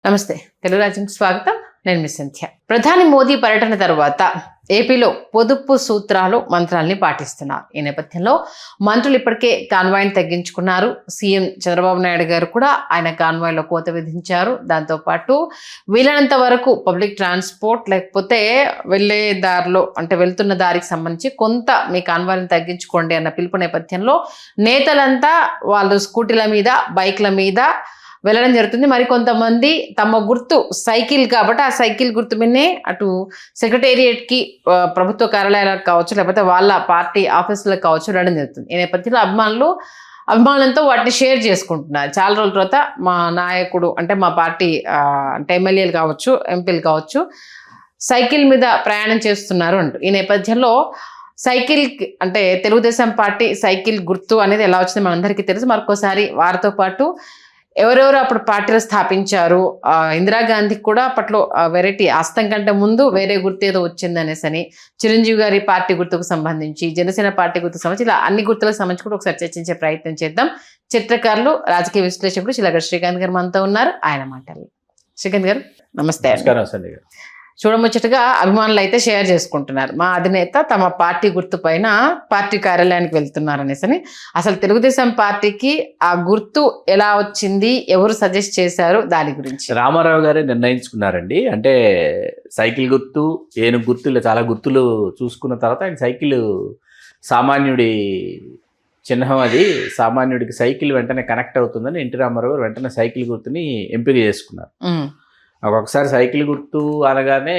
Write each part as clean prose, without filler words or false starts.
నమస్తే తెలుగు రాజ్యంకి స్వాగతం. నేను మీ సంధ్య. ప్రధాని మోదీ పర్యటన తర్వాత ఏపీలో పొదుపు సూత్రాలు మంత్రాల్ని పాటిస్తున్నారు. ఈ నేపథ్యంలో మంత్రులు ఇప్పటికే కాన్వాయ్ని తగ్గించుకున్నారు. సీఎం చంద్రబాబు నాయుడు గారు కూడా ఆయన కాన్వాయ్లో కోత విధించారు. దాంతోపాటు వీలైనంత వరకు పబ్లిక్ ట్రాన్స్పోర్ట్ లేకపోతే వెళ్ళే దారిలో అంటే వెళ్తున్న దారికి సంబంధించి కొంత మీ కాన్వాయ్ని తగ్గించుకోండి అన్న పిలుపు నేపథ్యంలో నేతలంతా వాళ్ళు స్కూటీల మీద బైక్ల మీద వెళ్ళడం జరుగుతుంది. మరి కొంతమంది తమ గుర్తు సైకిల్ కాబట్టి ఆ సైకిల్ గుర్తు మీదనే అటు సెక్రటేరియట్కి ప్రభుత్వ కార్యాలయాలకు కావచ్చు లేకపోతే వాళ్ళ పార్టీ ఆఫీసులకు కావచ్చు వెళ్ళడం జరుగుతుంది. ఈ నేపథ్యంలో అభిమానులతో వాటిని షేర్ చేసుకుంటున్నారు. చాలా రోజుల తర్వాత మా నాయకుడు అంటే మా పార్టీ అంటే ఎమ్మెల్యేలు కావచ్చు ఎంపీలు కావచ్చు సైకిల్ మీద ప్రయాణం చేస్తున్నారు అంటూ. ఈ నేపథ్యంలో సైకిల్ అంటే తెలుగుదేశం పార్టీ సైకిల్ గుర్తు అనేది ఎలా వచ్చింది మనందరికీ తెలుసు. మరొకసారి వారితో పాటు ఎవరెవరు అప్పుడు పార్టీలు స్థాపించారు, ఇందిరాగాంధీకి కూడా అప్పట్లో వెరైటీ హస్తం కంటే ముందు వేరే గుర్తు ఏదో వచ్చింది అనేసి అని, చిరంజీవి గారి పార్టీ గుర్తుకు సంబంధించి, జనసేన పార్టీ గుర్తుకు సంబంధించి ఇలా అన్ని గుర్తులకు సంబంధించి కూడా ఒకసారి చర్చించే ప్రయత్నం చేద్దాం. చిత్రకారులు రాజకీయ విశ్లేషకుడు చిలగడ శ్రీకాంత్ గారు మనతో ఉన్నారు. ఆయన మాటలు. శ్రీకాంత్ గారు నమస్తే. చూడముచ్చటగా అభిమానులు అయితే షేర్ చేసుకుంటున్నారు, మా అధినేత తమ పార్టీ గుర్తు పైన పార్టీ కార్యాలయానికి వెళ్తున్నారు అనేసి. అసలు తెలుగుదేశం పార్టీకి ఆ గుర్తు ఎలా వచ్చింది, ఎవరు సజెస్ట్ చేశారు, దాని గురించి రామారావు గారే నిర్ణయించుకున్నారండి. అంటే సైకిల్ గుర్తు, ఏనుగు గుర్తు, ఇలా చాలా గుర్తులు చూసుకున్న తర్వాత ఆయన సైకిల్ సామాన్యుడి చిహ్నం, అది సామాన్యుడికి సైకిల్ వెంటనే కనెక్ట్ అవుతుందని ఎన్టీ రామారావు గారు వెంటనే సైకిల్ గుర్తుని ఎంపిక చేసుకున్నారు. ఒక్కొక్కసారి సైకిల్ గుర్తు అనగానే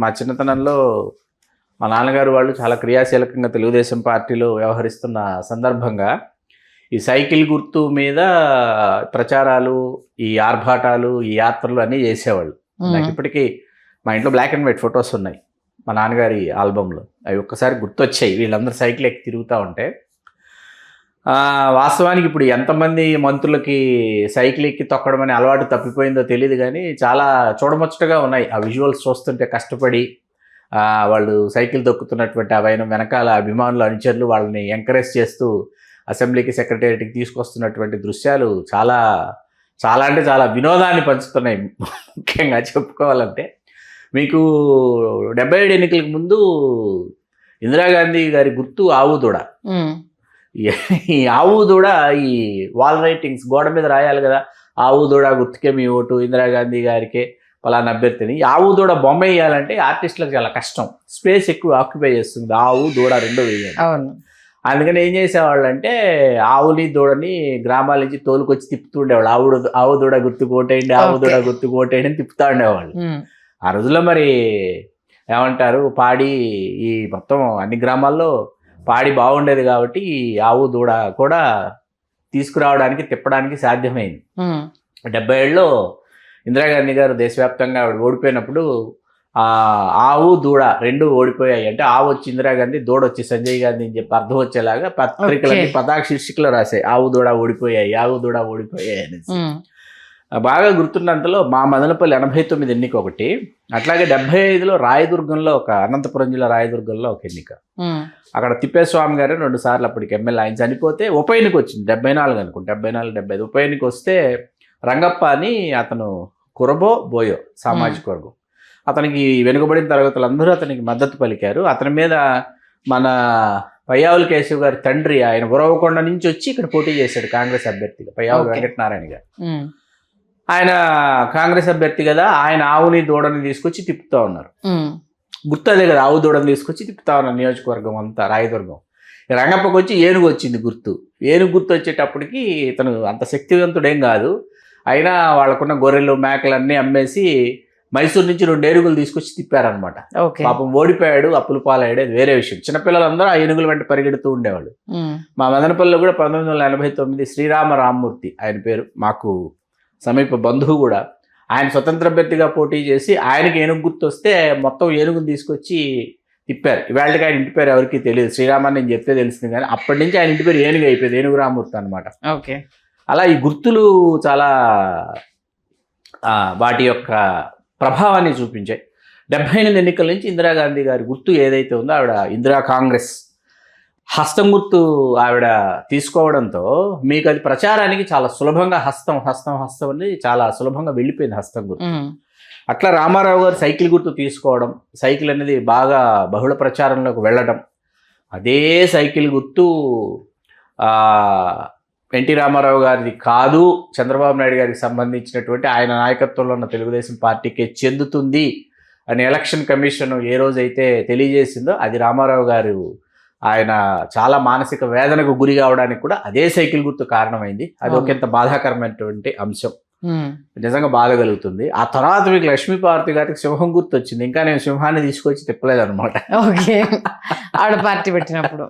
మా చిన్నతనంలో మా నాన్నగారు వాళ్ళు చాలా క్రియాశీలకంగా తెలుగుదేశం పార్టీలో వ్యవహరిస్తున్న సందర్భంగా ఈ సైకిల్ గుర్తు మీద ప్రచారాలు, ఈ ఆర్భాటాలు, ఈ యాత్రలు అన్నీ చేసేవాళ్ళు. నాకు ఇప్పటికీ మా ఇంట్లో బ్లాక్ అండ్ వైట్ ఫొటోస్ ఉన్నాయి మా నాన్నగారి ఆల్బంలో. అవి ఒక్కసారి గుర్తొచ్చాయి వీళ్ళందరూ సైకిల్ ఎక్కి తిరుగుతూ ఉంటే. వాస్తవానికి ఇప్పుడు ఎంతమంది మంత్రులకి సైకిల్ ఎక్కి తొక్కడం అనే అలవాటు తప్పిపోయిందో తెలియదు, కానీ చాలా చూడముచ్చటగా ఉన్నాయి ఆ విజువల్స్ చూస్తుంటే. కష్టపడి వాళ్ళు సైకిల్ తొక్కుతున్నటువంటి ఆ వైనం వెనకాల అభిమానులు, అనుచరులు వాళ్ళని ఎంకరేజ్ చేస్తూ అసెంబ్లీకి, సెక్రటేరియట్కి తీసుకొస్తున్నటువంటి దృశ్యాలు చాలా చాలా అంటే చాలా వినోదాన్ని పంచుతున్నాయి. ముఖ్యంగా చెప్పుకోవాలంటే మీకు 77 ఎన్నికలకు ముందు ఇందిరాగాంధీ గారి గుర్తు ఆవు దూడ. ఈ ఆవు దూడ ఈ వాల్ రైటింగ్స్ గోడ మీద రాయాలి కదా, ఆవు దూడ గుర్తుకే మీ ఓటు, ఇందిరాగాంధీ గారికే పలానా అభ్యర్థిని. ఈ ఆవు దూడ బొమ్మ వేయాలంటే ఆర్టిస్టులకు చాలా కష్టం, స్పేస్ ఎక్కువ ఆక్యుపై చేస్తుంది. ఆవు దూడ రెండు వేయాలి. అందుకని ఏం చేసేవాళ్ళు అంటే ఆవుని దూడని గ్రామాల నుంచి తోలుకొచ్చి తిప్పుతూ ఉండేవాళ్ళు. ఆవు దూడ గుర్తుకు ఓటేయండి, ఆవు దూడ గుర్తుకు ఓటేయండి అని తిప్పుతూ ఉండేవాళ్ళు. ఆ రోజుల్లో మరి ఏమంటారు, పాడి ఈ మొత్తం అన్ని గ్రామాల్లో పాడి బాగుండేది కాబట్టి ఆవు దూడ కూడా తీసుకురావడానికి, తిప్పడానికి సాధ్యమైంది. 77లో ఇందిరాగాంధీ గారు దేశవ్యాప్తంగా ఆవిడ ఓడిపోయినప్పుడు ఆవు దూడ రెండు ఓడిపోయాయి. అంటే ఆవు వచ్చి ఇందిరాగాంధీ, దూడ వచ్చి సంజయ్ గాంధీ అని చెప్పి అర్థం వచ్చేలాగా పత్రికలన్నీ పతాక శీర్షికలు రాశాయి, ఆవు దూడ ఓడిపోయాయి, ఆవు దూడ ఓడిపోయాయి అనేసి. బాగా గుర్తున్నంతలో మా మదనపల్లి 89 ఎన్నిక ఒకటి, అట్లాగే 75లో రాయదుర్గంలో ఒక, అనంతపురం జిల్లా రాయదుర్గంలో ఒక ఎన్నిక. అక్కడ తిప్పేస్వామి గారు 2 సార్లు అప్పటికి ఎమ్మెల్యే, ఆయన చనిపోతే ఉప ఎన్నిక వచ్చింది 74 అనుకుంటా, 74, 75 ఉప ఎన్నిక వస్తే రంగప్ప అని అతను కురబో బోయో సామాజిక వర్గం, అతనికి వెనుకబడిన తరగతులందరూ అతనికి మద్దతు పలికారు. అతని మీద మన పయ్యావుల కేశవ్ గారి తండ్రి ఆయన ఉరవకొండ నుంచి వచ్చి ఇక్కడ పోటీ చేశాడు కాంగ్రెస్ అభ్యర్థిగా, పయ్యావుల వెంకటనారాయణ గారు. ఆయన కాంగ్రెస్ అభ్యర్థి కదా, ఆయన ఆవుని దూడని తీసుకొచ్చి తిప్పుతూ ఉన్నారు. గుర్తు అదే కదా, ఆవు దూడని తీసుకొచ్చి తిప్పుతా ఉన్నారు నియోజకవర్గం అంతా, రాయదుర్గం. రంగప్పకి వచ్చి ఏనుగు వచ్చింది గుర్తు. ఏనుగు గుర్తు వచ్చేటప్పటికి ఇతను అంత శక్తివంతుడేం కాదు, అయినా వాళ్ళకున్న గొర్రెలు మేకలు అన్నీ అమ్మేసి మైసూరు నుంచి 2 ఏనుగులు తీసుకొచ్చి తిప్పారనమాట. పాపం ఓడిపోయాడు, అప్పులు పాలయ్యాడు, అది వేరే విషయం. చిన్నపిల్లలందరూ ఆ ఏనుగుల వెంట పరిగెడుతూ ఉండేవాళ్ళు. మా మదనపల్లిలో కూడా 1989 శ్రీరామ రామ్మూర్తి ఆయన పేరు, మాకు సమీప బంధువు కూడా, ఆయన స్వతంత్ర అభ్యర్థిగా పోటీ చేసి ఆయనకి ఏనుగు గుర్తు వస్తే మొత్తం ఏనుగుని తీసుకొచ్చి తిప్పారు. ఇవాళకి ఆయన ఇంటి పేరు ఎవరికి తెలియదు, శ్రీరామని నేను చెప్తే తెలిసింది, కానీ అప్పటి నుంచి ఆయన ఇంటి పేరు ఏనుగు అయిపోయింది, ఏనుగు రామూర్తి అనమాట. అలా ఈ గుర్తులు చాలా వాటి యొక్క ప్రభావాన్ని చూపించాయి. 78 ఎన్నికల నుంచి ఇందిరాగాంధీ గారి గుర్తు ఏదైతే ఉందో ఆవిడ ఇందిరా కాంగ్రెస్ హస్తం గుర్తు ఆవిడ తీసుకోవడంతో మీకు అది ప్రచారానికి చాలా సులభంగా హస్తం అని చాలా సులభంగా వెళ్ళిపోయింది హస్తం గుర్తు. అట్లా రామారావు గారు సైకిల్ గుర్తు తీసుకోవడం, సైకిల్ అనేది బాగా బహుళ ప్రచారంలోకి వెళ్ళడం, అదే సైకిల్ గుర్తు ఎన్టీ రామారావు గారిది కాదు, చంద్రబాబు నాయుడు గారికి సంబంధించినటువంటి ఆయన నాయకత్వంలో ఉన్న తెలుగుదేశం పార్టీకే చెందుతుంది అని ఎలక్షన్ కమిషన్ ఏ రోజైతే తెలియజేసిందో అది రామారావు గారు ఆయన చాలా మానసిక వేదనకు గురి కావడానికి కూడా అదే సైకిల్ గుర్తు కారణమైంది. అది ఒకంత బాధాకరమైనటువంటి అంశం, నిజంగా బాధ కలుగుతుంది. ఆ తర్వాత మీకు లక్ష్మీపార్వతి గారికి సింహం గుర్తు వచ్చింది. ఇంకా నేను సింహాన్ని తీసుకొచ్చి తిప్పలేదు అనమాట. ఆవిడ పార్టీ పెట్టినప్పుడు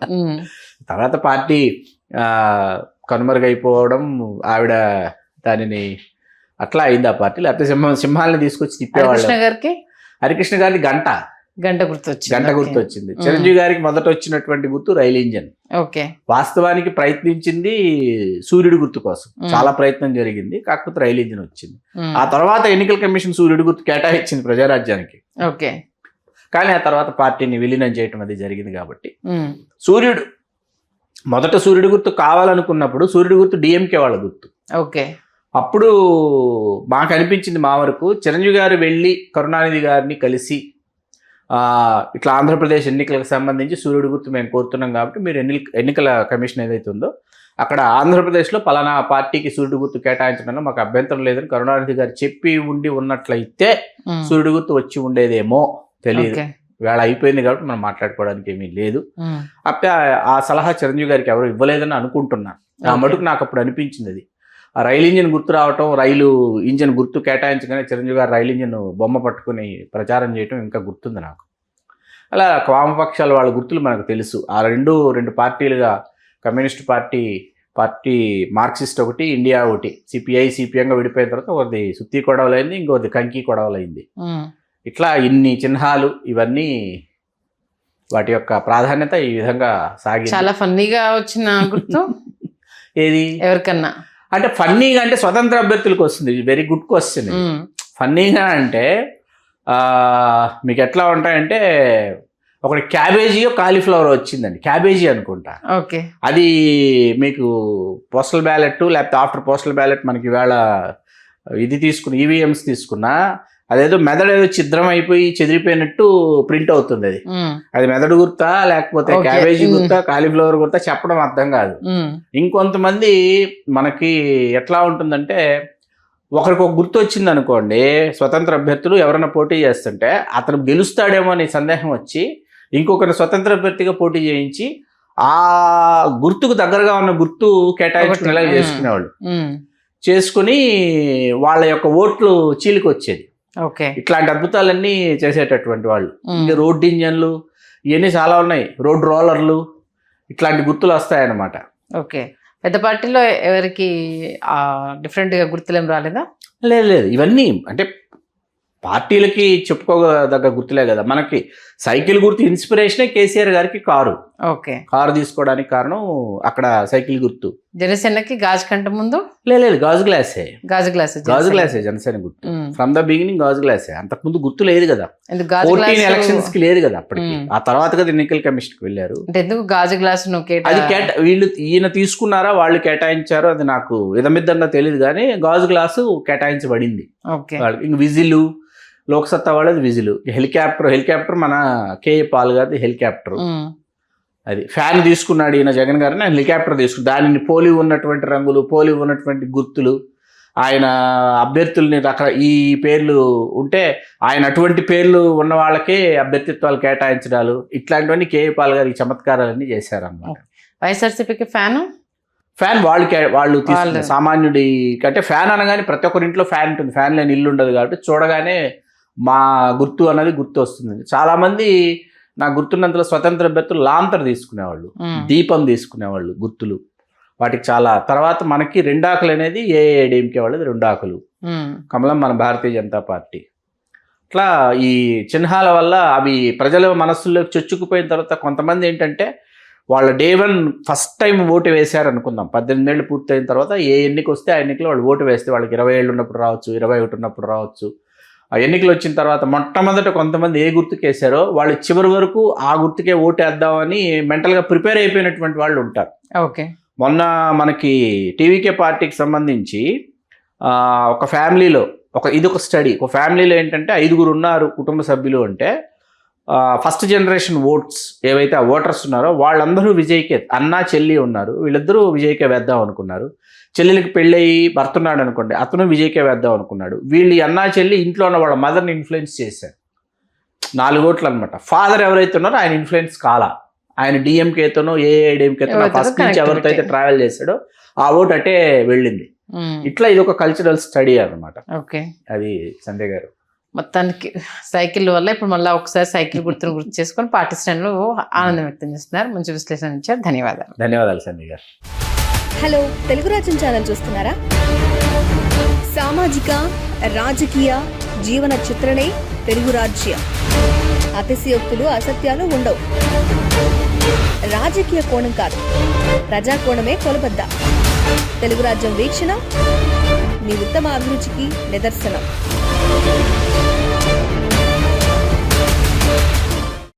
తర్వాత పార్టీ కనుమరుగైపోవడం, ఆవిడ దానిని అట్లా అయింది ఆ పార్టీ. లేకపోతే సింహాలని తీసుకొచ్చి తిప్పేవాళ్ళు. హరికృష్ణ గారికి గంట గుర్తు వచ్చింది. చిరంజీవి గారికి మొదట వచ్చినటువంటి గుర్తు రైలు ఇంజన్. వాస్తవానికి ప్రయత్నించింది సూర్యుడి గుర్తు కోసం, చాలా ప్రయత్నం జరిగింది, కాకపోతే రైలు ఇంజన్ వచ్చింది. ఆ తర్వాత ఎన్నికల కమిషన్ సూర్యుడి గుర్తు కేటాయించింది ప్రజారాజ్యానికి. కానీ ఆ తర్వాత పార్టీని విలీనం చేయటం అది జరిగింది. కాబట్టి సూర్యుడు మొదట సూర్యుడి గుర్తు కావాలనుకున్నప్పుడు సూర్యుడి గుర్తు డిఎంకే వాళ్ళ గుర్తు. అప్పుడు మాకు అనిపించింది, మా వరకు చిరంజీవి గారు వెళ్ళి కరుణానిధి గారిని కలిసి ఇట్లా ఆంధ్రప్రదేశ్ ఎన్నికలకు సంబంధించి సూర్యుడి గుర్తు మేము కోరుతున్నాం కాబట్టి మీరు ఎన్నికల కమిషన్ ఏదైతే ఉందో అక్కడ ఆంధ్రప్రదేశ్లో పలానా పార్టీకి సూర్యుడి గుర్తు కేటాయించడంలో మాకు అభ్యంతరం లేదని కరుణానిధి గారు చెప్పి ఉన్నట్లయితే సూర్యుడి గుర్తు వచ్చి ఉండేదేమో తెలియదు. వేళ అయిపోయింది కాబట్టి మనం మాట్లాడుకోవడానికి ఏమీ లేదు. అప్పుడు ఆ సలహా చిరంజీవి గారికి ఎవరు ఇవ్వలేదని అనుకుంటున్నాను. ఆ మటుకు నాకు అప్పుడు అనిపించింది. అది ఆ రైలు ఇంజిన్ గుర్తు రావటం, రైలు ఇంజిన్ గుర్తు కేటాయించగానే చిరంజీవి గారు రైలు ఇంజిన్ బొమ్మ పట్టుకుని ప్రచారం చేయటం ఇంకా గుర్తుంది నాకు. అలా వామపక్షాల వాళ్ళ గుర్తులు మనకు తెలుసు. ఆ రెండు పార్టీలుగా కమ్యూనిస్ట్ పార్టీ మార్క్సిస్ట్ ఒకటి, ఇండియా ఒకటి, సిపిఐగా విడిపోయిన తర్వాత ఒకటి సుత్తి కొడవలైంది, ఇంకొకటి కంకి కొడవలైంది. ఇట్లా ఇన్ని చిహ్నాలు, ఇవన్నీ వాటి యొక్క ప్రాధాన్యత ఈ విధంగా సాగి చాలా ఫన్నీగా వచ్చిన గుర్తు ఏది ఎవరికన్నా అంటే ఫన్నీగా అంటే స్వతంత్ర అభ్యర్థులకు వస్తుంది. Very good question. ఫన్నీగా అంటే మీకు ఎట్లా ఉంటాయంటే ఒకటి క్యాబేజీయో కాలీఫ్లవర్ వచ్చిందండి, క్యాబేజీ అనుకుంటా. అది మీకు పోస్టల్ బ్యాలెట్ లేకపోతే ఆఫ్టర్ పోస్టల్ బ్యాలెట్ మనకి ఇవాళ ఇది తీసుకున్న ఈవీఎంస్ తీసుకున్నా అదేదో మెదడు ఏదో ఛిద్రం అయిపోయి చెదిరిపోయినట్టు ప్రింట్ అవుతుంది. అది మెదడు గుర్తా లేకపోతే క్యాబేజీ గుర్తా కాలీఫ్లవర్ గుర్తా చెప్పడం అర్థం కాదు. ఇంకొంతమంది మనకి ఎట్లా ఉంటుందంటే ఒకరికి ఒక గుర్తు వచ్చింది అనుకోండి, స్వతంత్ర అభ్యర్థులు ఎవరైనా పోటీ చేస్తుంటే అతను గెలుస్తాడేమో అనే సందేహం వచ్చి ఇంకొకరిని స్వతంత్ర అభ్యర్థిగా పోటీ చేయించి ఆ గుర్తుకు దగ్గరగా ఉన్న గుర్తు కేటాయించుకునేలా చేసుకుని వాళ్ళ యొక్క ఓట్లు చీలికి వచ్చేది. ఇట్లాంటి అద్భుతాలన్నీ చేసేటటువంటి వాళ్ళు. ఇంకా రోడ్ ఇంజన్లు ఇవన్నీ చాలా ఉన్నాయి, రోడ్ రోలర్లు, ఇట్లాంటి గుర్తులు వస్తాయన్నమాట. పెద్ద పార్టీలో ఎవరికి డిఫరెంట్ గా గుర్తులేం రాలేదా? లేదు, ఇవన్నీ అంటే పార్టీలకి చెప్పుకోదగ్గ గుర్తులే కదా. మనకి సైకిల్ గుర్తు ఇన్స్పిరేషనే కేసీఆర్ గారికి కారు తీసుకోవడానికి కారణం అక్కడ సైకిల్ గుర్తు. జనసేనకి గాజు కంట ముందు లేదు, గాజు గ్లాసే జనసేన గుర్తు. ఫ్రమ్ ద బిగినింగ్ గాజు గ్లాసే. అంతకుముందు గుర్తు లేదు కదా, 14 ఎలక్షన్స్ కి లేదు కదా అప్పటికి. ఆ తర్వాత కదా ఎన్నికల కమిషన్ కి వెళ్ళారు. ఎందుకు గాజు గ్లాస్ అది వీళ్ళు ఈయన తీసుకున్నారా వాళ్ళు కేటాయించారో అది నాకు విధమిద్దంగా తెలియదు, కానీ గాజు గ్లాసు కేటాయించబడింది. ఇంక విజిల్ లోక్సత్తా వాళ్ళది విజిల్. హెలికాప్టర్ మన కేఏ పాల్ గారిది హెలికాప్టర్. అది ఫ్యాన్ తీసుకున్నాడు ఈయన జగన్ గారిని, ఆయన హెలికాప్టర్ తీసుకున్నాడు. దానిని పోలి ఉన్నటువంటి రంగులు, పోలి ఉన్నటువంటి గుర్తులు, ఆయన అభ్యర్థుల్ని ఈ పేర్లు ఉంటే ఆయన అటువంటి పేర్లు ఉన్న వాళ్ళకే అభ్యర్థిత్వాలు కేటాయించడాలు, ఇట్లాంటివన్నీ కేఏ పాల్ గారు ఈ చమత్కారాలన్నీ చేశారన్నమాట. వైఎస్ఆర్సీపీకి ఫ్యాన్ వాళ్ళు తీసుకున్న సామాన్యుడి అంటే ఫ్యాన్ అనగానే ప్రతి ఒక్కరి ఇంట్లో ఫ్యాన్ ఉంటుంది, ఫ్యాన్ లేని ఇల్లు ఉండదు. కాబట్టి చూడగానే మా గుర్తు అన్నది గుర్తు వస్తుంది. చాలా మంది నాకు గుర్తున్నంతలో స్వతంత్ర అభ్యర్థులు లాంతర్ తీసుకునేవాళ్ళు, దీపం తీసుకునేవాళ్ళు గుర్తులు. వాటికి చాలా తర్వాత మనకి రెండాకులు అనేది ఏఐఏడీఎంకే వాళ్ళది రెండాకులు, కమలం మన భారతీయ జనతా పార్టీ. ఇట్లా ఈ చిహ్నాల వల్ల అవి ప్రజల మనస్సుల్లోకి చొచ్చుకుపోయిన తర్వాత కొంతమంది ఏంటంటే వాళ్ళ డే 1 ఫస్ట్ టైం ఓటు వేశారు అనుకుందాం. 18 ఏళ్ళు పూర్తయిన తర్వాత ఏ ఎన్నిక వస్తే ఆ ఎన్నికలో వాళ్ళు ఓటు వేస్తే వాళ్ళకి 20 ఏళ్ళు ఉన్నప్పుడు రావచ్చు, 21 ఉన్నప్పుడు రావచ్చు, ఆ ఎన్నికలు వచ్చిన తర్వాత మొట్టమొదట కొంతమంది ఏ గుర్తుకేశారో వాళ్ళు చివరి వరకు ఆ గుర్తుకే ఓటేద్దామని మెంటల్గా ప్రిపేర్ అయిపోయినటువంటి వాళ్ళు ఉంటారు. ఓకే. మొన్న మనకి టీవీకే పార్టీకి సంబంధించి ఒక ఫ్యామిలీలో ఇది ఒక స్టడీ. ఒక ఫ్యామిలీలో ఏంటంటే 5 ఉన్నారు కుటుంబ సభ్యులు అంటే ఫస్ట్ జనరేషన్ ఓట్స్ ఏవైతే ఆ ఓటర్స్ ఉన్నారో వాళ్ళందరూ విజయ్కే, అన్న చెల్లి ఉన్నారు, వీళ్ళిద్దరూ విజయ్కే వేద్దాం అనుకున్నారు. చెల్లెలికి పెళ్ళయి భర్త ఉన్నాడు అనుకోండి, అతను విజయ్కే వేద్దాం అనుకున్నాడు. వీళ్ళు అన్నా చెల్లి ఇంట్లో ఉన్న వాళ్ళ మదర్ని ఇన్ఫ్లుయెన్స్ చేశారు. 4 ఓట్లు అనమాట. ఫాదర్ ఎవరైతే ఉన్నారో ఆయన ఇన్ఫ్లుయెన్స్ కాలా. ఆయన డిఎంకేతోనో ఏఐడిఎంకేతోనో ఫస్ట్ నుంచి ఎవరితో అయితే ట్రావెల్ చేశాడో ఆ ఓటు అటే వెళ్ళింది. ఇట్లా ఇది ఒక కల్చరల్ స్టడీ అనమాట. ఓకే. అది సంధ్య గారు. మొత్తానికి సైకిల్ వల్ల ఇప్పుడు మళ్ళీ ఒకసారి సైకిల్ గుర్తును గుర్తు చేసుకొని పార్టీ శ్రేణులు ఆనందం వ్యక్తం చేస్తున్నారు. మంచి విశ్లేషణ ఇచ్చారు. ధన్యవాదాలు. ధన్యవాదాలు సంధ్య గారు. హలో, తెలుగు రాజ్యం ఛానల్ చూస్తున్నారా? సామాజిక, రాజకీయ, జీవన చిత్రణే తెలుగు రాజ్యం. అతిశయోక్తులు, అసత్యాలు ఉండవు. రాజకీయ కోణం కాదు, ప్రజా కోణమే కొలబద్ద. తెలుగు రాజ్యం వీక్షణ మీ ఉత్తమ అభిరుచికి నిదర్శనం.